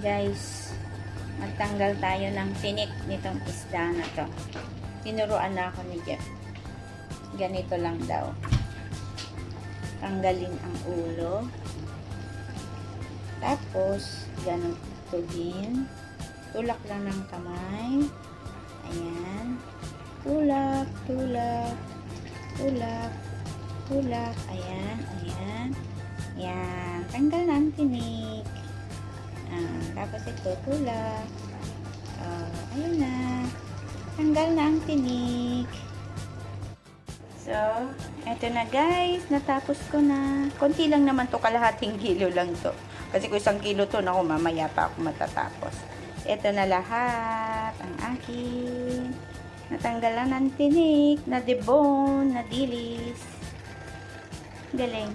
guys, magtanggal tayo ng tinik nitong isda na to. Tinuruan na ako ni Jeff. Ganito lang daw. Tanggalin ang ulo. Tapos, ganito din. Tulak lang ng kamay. Ayan. Tulak, tulak, tulak, tulak. Ayan, ayan. Ayan. Tanggal na ang tinik. Tapos ito, tulak. Ayun na. Tanggal na ang tinik. So, eto na guys. Natapos ko na. Konti lang naman to, kalahating kilo lang to. Kasi kung 1 kilo to, naku, mamaya pa ako matatapos. Eto na lahat. Ang akin. Natanggalan ng tinik, na debone, na dilis. Galing.